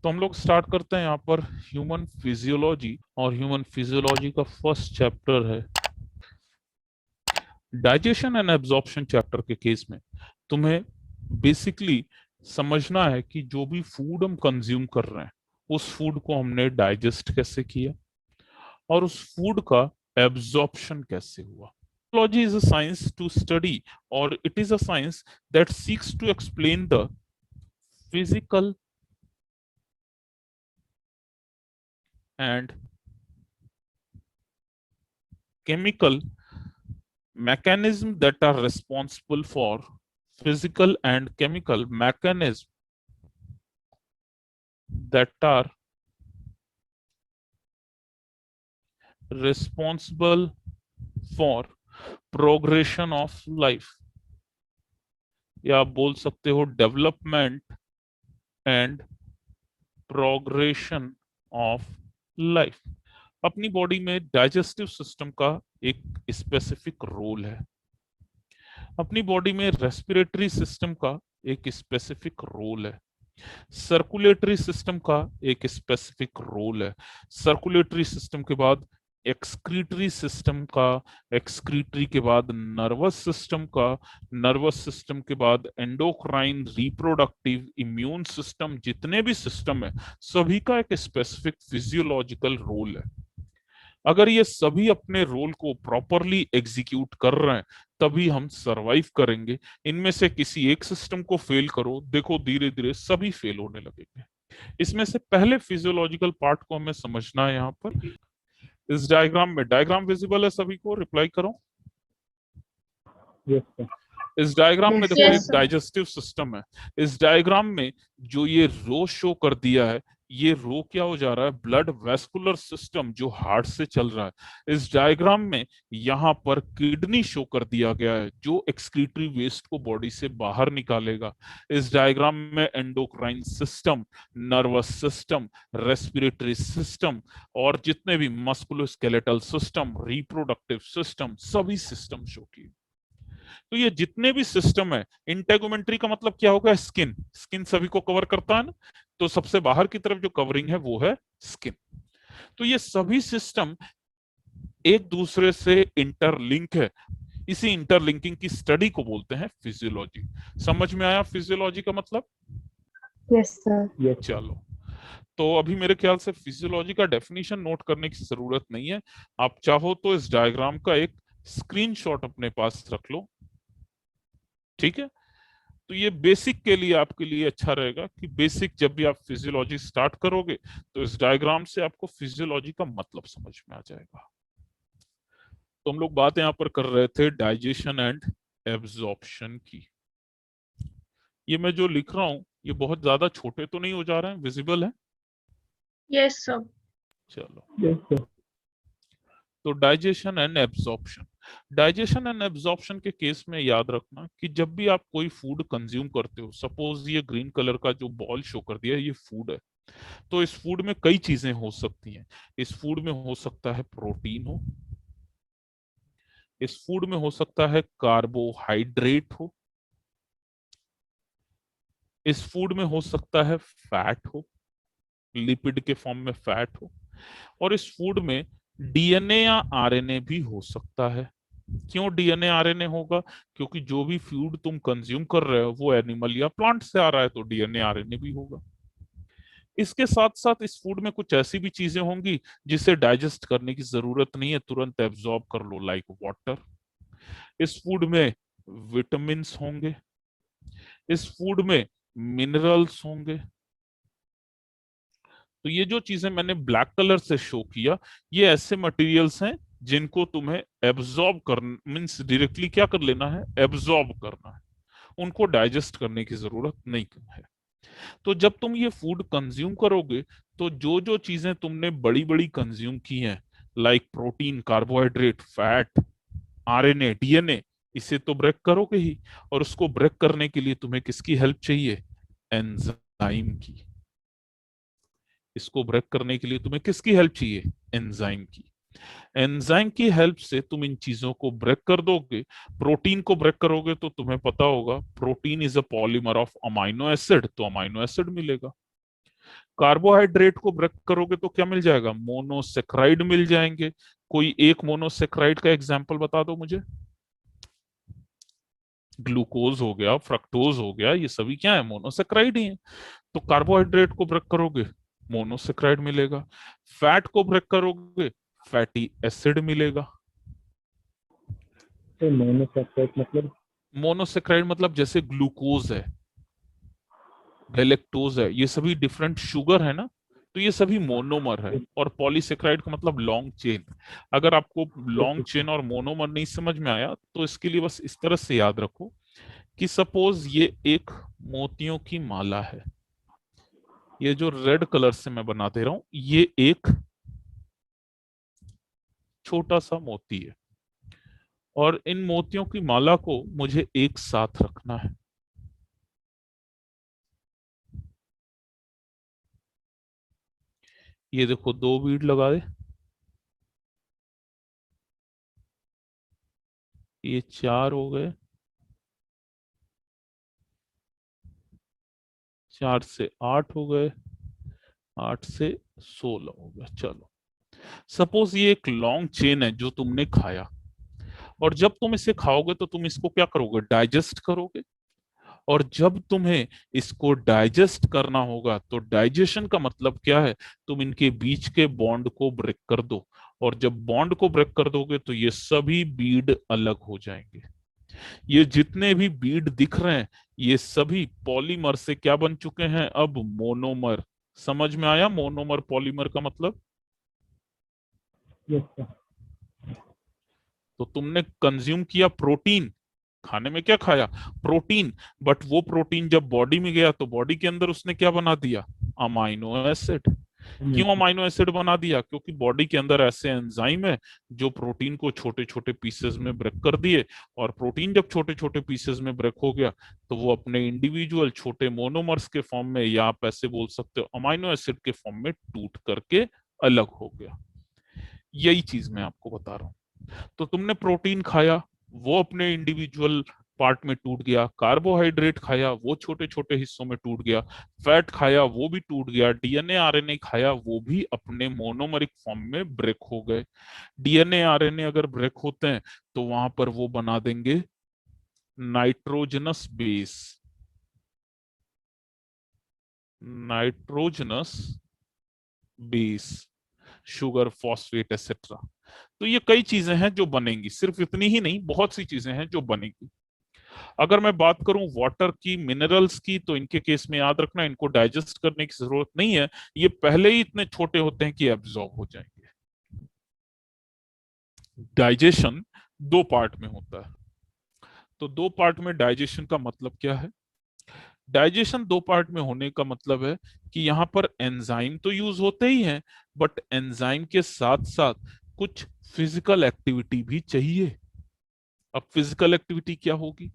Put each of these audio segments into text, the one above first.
तो हम लोग स्टार्ट करते हैं यहाँ पर ह्यूमन फिजियोलॉजी, और ह्यूमन फिजियोलॉजी का फर्स्ट चैप्टर है डाइजेशन एंड एब्जॉर्प्शन। चैप्टर के केस में तुम्हें बेसिकली समझना है कि जो भी फूड हम कंज्यूम कर रहे हैं उस फूड को हमने डाइजेस्ट कैसे किया और उस फूड का एब्जॉर्प्शन कैसे हुआ। Physiology is a science to study, or it is a science that seeks to explain the physical and chemical mechanism that are responsible for physical and chemical mechanism that are responsible for progression of life, या आप बोल सकते हो development and progression of life. अपनी body में digestive system का एक specific role है, अपनी बॉडी में रेस्पिरेटरी सिस्टम का एक स्पेसिफिक रोल है, सर्कुलेटरी सिस्टम का एक स्पेसिफिक रोल है, सर्कुलेटरी सिस्टम के बाद एक्सक्रीटरी सिस्टम का, एक्सक्रीटरी के बाद नर्वस सिस्टम का, नर्वस सिस्टम के बाद एंडोक्राइन, रिप्रोडक्टिव, इम्यून सिस्टम, जितने भी सिस्टम है सभी का एक स्पेसिफिक फिजियोलॉजिकल रोल है। अगर ये सभी अपने रोल को प्रॉपरली एग्जीक्यूट कर रहे हैं तभी हम सरवाइव करेंगे। इनमें से किसी एक सिस्टम को फेल करो, देखो धीरे धीरे सभी फेल होने लगेंगे। इसमें से पहले फिजियोलॉजिकल पार्ट को हमें समझना है। यहाँ पर इस डायग्राम में, डायग्राम विजिबल है सभी को? रिप्लाई करो। Yes sir. इस डायग्राम में देखो Yes, एक sir. डाइजेस्टिव सिस्टम है। इस डायग्राम में जो ये रो शो कर दिया है, ये रो क्या हो जा रहा है? ब्लड वेस्कुलर सिस्टम जो हार्ट से चल रहा है। इस डायग्राम में यहाँ पर किडनी शो कर दिया गया है जो एक्सक्रीटरी वेस्ट को बॉडी से बाहर निकालेगा। इस डायग्राम में endocrine system, nervous system, respiratory system और जितने भी मस्कुलोस्केलेटल सिस्टम, रिप्रोडक्टिव सिस्टम, सभी सिस्टम शो किए। तो ये जितने भी सिस्टम है, इंटेगुमेंट्री का मतलब क्या होगा? स्किन। स्किन सभी को कवर करता है ना, तो सबसे बाहर की तरफ जो कवरिंग है वो है स्किन। तो ये सभी सिस्टम एक दूसरे से इंटरलिंक है। इसी इंटरलिंकिंग की स्टडी को बोलते हैं फिजियोलॉजी। समझ में आया फिजियोलॉजी का मतलब? Yes, sir. यस चलो, तो अभी मेरे ख्याल से फिजियोलॉजी का डेफिनेशन नोट करने की जरूरत नहीं है। आप चाहो तो इस डायग्राम का एक स्क्रीनशॉट अपने पास रख लो, ठीक है? तो ये बेसिक के लिए आपके लिए अच्छा रहेगा कि बेसिक जब भी आप फिजियोलॉजी स्टार्ट करोगे तो इस डायग्राम से आपको फिजियोलॉजी का मतलब समझ में आ जाएगा। तो हम लोग बात यहाँ पर कर रहे थे डाइजेशन एंड एब्जॉर्प्शन की। ये मैं जो लिख रहा हूँ ये बहुत ज्यादा छोटे तो नहीं हो जा रहे हैं? विजिबल है? Yes, sir. चलो, यस सर। तो digestion and absorption. Digestion and absorption के केस में याद रखना कि जब भी आप कोई फूड कंज्यूम करते हो, सपोज ये ग्रीन कलर का जो बॉल शो कर दिया है ये फूड है, तो इस फूड में कई चीजें हो सकती हैं। इस फूड में हो सकता है प्रोटीन हो, इस फूड में हो सकता है कार्बोहाइड्रेट हो, इस फूड में हो सकता है फैट हो, लिपिड के फॉर्म में फैट हो, और इस फूड में डीएनए या आरएनए भी हो सकता है। क्यों डीएनए आरएनए होगा? क्योंकि जो भी फूड तुम कंज्यूम कर रहे हो वो एनिमल या प्लांट से आ रहा है, तो डीएनए आरएनए भी होगा। इसके साथ साथ इस फूड में कुछ ऐसी भी चीजें होंगी जिसे डाइजेस्ट करने की जरूरत नहीं है, तुरंत एब्जॉर्ब कर लो, लाइक वाटर। इस फूड में विटामिन्स होंगे, इस फूड में मिनरल्स होंगे। तो ये जो चीजें मैंने ब्लैक कलर से शो किया, ये ऐसे मटेरियल्स हैं जिनको तुम्हें एब्जॉर्ब कर, मीन्स डायरेक्टली क्या कर लेना है? एब्जॉर्ब करना है, उनको डाइजेस्ट करने की जरूरत नहीं है। तो जब तुम ये फूड कंज्यूम करोगे तो जो जो चीजें तुमने बड़ी बड़ी कंज्यूम की हैं, like protein, carbohydrate, fat, RNA, DNA, इसे तो ब्रेक करोगे ही, और उसको ब्रेक करने के लिए तुम्हें किसकी हेल्प चाहिए? एंजाइम की। इसको ब्रेक करने के लिए तुम्हें किसकी हेल्प चाहिए? एंजाइम की। एंजाइम की हेल्प से तुम इन चीजों को ब्रेक कर दोगे। प्रोटीन को ब्रेक करोगे तो तुम्हें पता होगा protein is a polymer of amino acid, तो अमाइनो एसिड मिलेगा। कार्बोहाइड्रेट को ब्रेक करोगे तो क्या मिल जाएगा? मोनोसेक्राइड मिल जाएंगे। कोई एक मोनोसेक्राइड का एग्जाम्पल बता दो मुझे। ग्लूकोज हो गया, फ्रक्टोज हो गया, ये सभी क्या है? मोनोसेक्राइड ही है। तो कार्बोहाइड्रेट को ब्रेक करोगे, मोनोसेक्राइड मिलेगा। फैट को ब्रेक करोगे, फैटी एसिड मिलेगा। तो मोनोसेक्राइड मतलब? मोनोसेक्राइड मतलब जैसे ग्लूकोज है, गैलेक्टोज है, ये सभी डिफरेंट शुगर है ना, तो ये सभी मोनोमर है। और पॉलीसेक्राइड का मतलब लॉन्ग चेन। अगर आपको लॉन्ग चेन और मोनोमर नहीं समझ में आया तो इसके लिए बस इस तरह से याद रखो कि सपोज ये एक मोतियों की माला है। ये जो रेड कलर से मैं बना दे रहा हूं, ये एक छोटा सा मोती है, और इन मोतियों की माला को मुझे एक साथ रखना है। ये देखो, दो बीड लगा दे, ये 4 हो गए, 4 से 8 हो गए, 8 से 16 हो गया। चलो, सपोज ये एक लॉन्ग चेन है जो तुमने खाया, और जब तुम इसे खाओगे तो तुम इसको क्या करोगे? डाइजेस्ट करोगे। और जब तुम्हें इसको डाइजेस्ट करना होगा तो डाइजेशन का मतलब क्या है? तुम इनके बीच के बॉन्ड को ब्रेक कर दो, और जब बॉन्ड को ब्रेक कर दोगे तो ये सभी बीड अलग हो जाएंगे। ये जितने भी बीड दिख रहे हैं, ये सभी पॉलीमर से क्या बन चुके हैं? अब मोनोमर। समझ में आया मोनोमर पॉलीमर का मतलब? Yes sir. तो तुमने कंज्यूम किया प्रोटीन, खाने में क्या खाया? प्रोटीन। बट वो प्रोटीन जब बॉडी में गया तो बॉडी के अंदर उसने क्या बना दिया? Amino acid. क्यों अमाइनो एसिड बना दिया? क्योंकि बॉडी के अंदर ऐसे एंजाइम है जो प्रोटीन को छोटे छोटे पीसेस में ब्रेक कर दिए, और प्रोटीन जब छोटे छोटे पीसेस में ब्रेक हो गया तो वो अपने इंडिविजुअल छोटे मोनोमर्स के फॉर्म में, या आप ऐसे बोल सकते हो अमाइनो एसिड के फॉर्म में, टूट करके अलग हो गया। यही चीज मैं आपको बता रहा हूं। तो तुमने प्रोटीन खाया, वो अपने इंडिविजुअल पार्ट में टूट गया। कार्बोहाइड्रेट खाया, वो छोटे छोटे हिस्सों में टूट गया। फैट खाया, वो भी टूट गया। डीएनए आरएनए खाया, वो भी अपने मोनोमरिक फॉर्म में ब्रेक हो गए। डीएनए आरएनए अगर ब्रेक होते हैं तो वहां पर वो बना देंगे nitrogenous base. Nitrogenous base, sugar, phosphate etcetera. तो ये कई चीजें हैं जो बनेंगी, सिर्फ इतनी ही नहीं, बहुत सी चीजें हैं जो बनेंगी। अगर मैं बात करूं वाटर की, मिनरल्स की, तो इनके केस में याद रखना इनको डाइजेस्ट करने की जरूरत नहीं है, ये पहले ही इतने छोटे होते हैं कि एब्जॉर्ब हो जाएंगे। डाइजेशन दो पार्ट में होता है। तो दो पार्ट में डाइजेशन का मतलब क्या है? डाइजेशन दो पार्ट में होने का मतलब है कि यहाँ पर एंजाइम तो यूज होते ही हैं, बट एंजाइम के साथ साथ कुछ फिजिकल एक्टिविटी भी चाहिए। अब फिजिकल एक्टिविटी क्या होगी?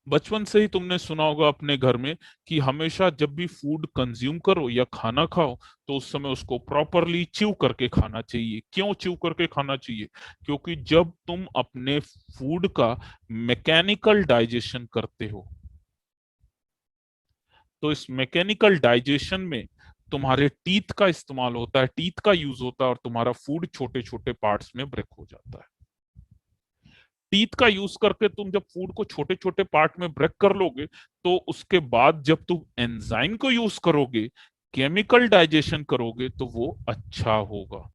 बचपन से ही तुमने सुना होगा अपने घर में कि हमेशा जब भी फूड कंज्यूम करो या खाना खाओ तो उस समय उसको प्रॉपरली च्यू करके खाना चाहिए। क्यों च्यू करके खाना चाहिए? क्योंकि जब तुम अपने फूड का मैकेनिकल डाइजेशन करते हो तो इस मैकेनिकल डाइजेशन में तुम्हारे टीथ का इस्तेमाल होता है, टीथ का यूज होता है, और तुम्हारा फूड छोटे छोटे पार्ट्स में ब्रेक हो जाता है। टीथ का यूज करके तुम जब फूड को छोटे छोटे पार्ट में ब्रेक कर लोगे तो उसके बाद जब तुम एंजाइम को यूज करोगे, केमिकल डाइजेशन करोगे, तो वो अच्छा होगा।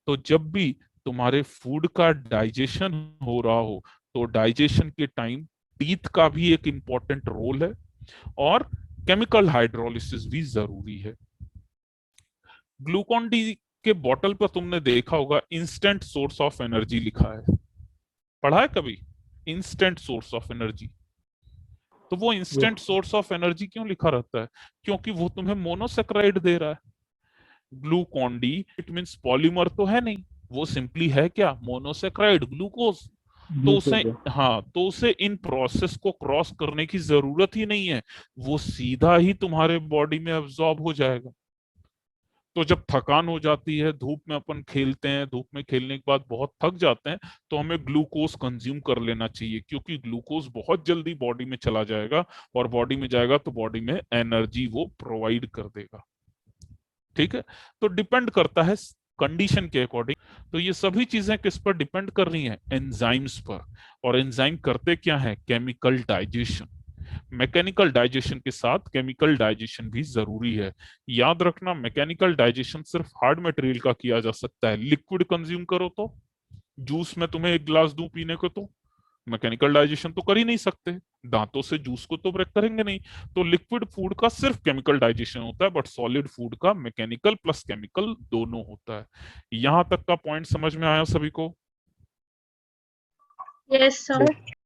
तो जब भी तुम्हारे फूड का डाइजेशन हो रहा हो तो डाइजेशन के टाइम टीथ का भी एक इंपॉर्टेंट रोल है, और केमिकल हाइड्रोलिसिस भी जरूरी है। ग्लूकॉन डी के बॉटल पर तुमने देखा होगा इंस्टेंट सोर्स ऑफ एनर्जी लिखा है, पढ़ा है कभी? Instant source of energy. तो वो instant yes. Source of energy क्यों लिखा रहता है? क्योंकि वो तुम्हें मोनोसेक्राइड दे रहा है। Glucon D it means polymer तो है नहीं, वो सिंपली है क्या? Monosaccharide, glucose. तो उसे, ग्लूकोज है। हाँ, तो उसे इन प्रोसेस को क्रॉस करने की जरूरत ही नहीं है, वो सीधा ही तुम्हारे बॉडी में अब्सॉर्ब हो जाएगा। तो जब थकान हो जाती है, धूप में अपन खेलते हैं, धूप में खेलने के बाद बहुत थक जाते हैं, तो हमें ग्लूकोज कंज्यूम कर लेना चाहिए, क्योंकि ग्लूकोज बहुत जल्दी बॉडी में चला जाएगा, और बॉडी में जाएगा तो बॉडी में एनर्जी वो प्रोवाइड कर देगा। ठीक है, तो डिपेंड करता है कंडीशन के अकॉर्डिंग। तो ये सभी चीजें किस पर डिपेंड कर रही हैं? एंजाइम्स पर। और एंजाइम करते क्या है? Chemical digestion. मैकेनिकल डाइजेशन के साथ केमिकल डाइजेशन भी जरूरी है। याद रखना, मैकेनिकल डाइजेशन सिर्फ हार्ड मटेरियल का किया जा सकता है। लिक्विड कंज्यूम करो तो, जूस में तुम्हें एक गिलास दूं पीने को, तो मैकेनिकल डाइजेशन तो कर ही नहीं सकते, दांतों से जूस को तो ब्रेक करेंगे नहीं। तो लिक्विड फूड का सिर्फ केमिकल डाइजेशन होता है, बट सॉलिड फूड का मैकेनिकल प्लस केमिकल दोनों होता है। यहां तक का पॉइंट समझ में आया सभी को? Yes, sir.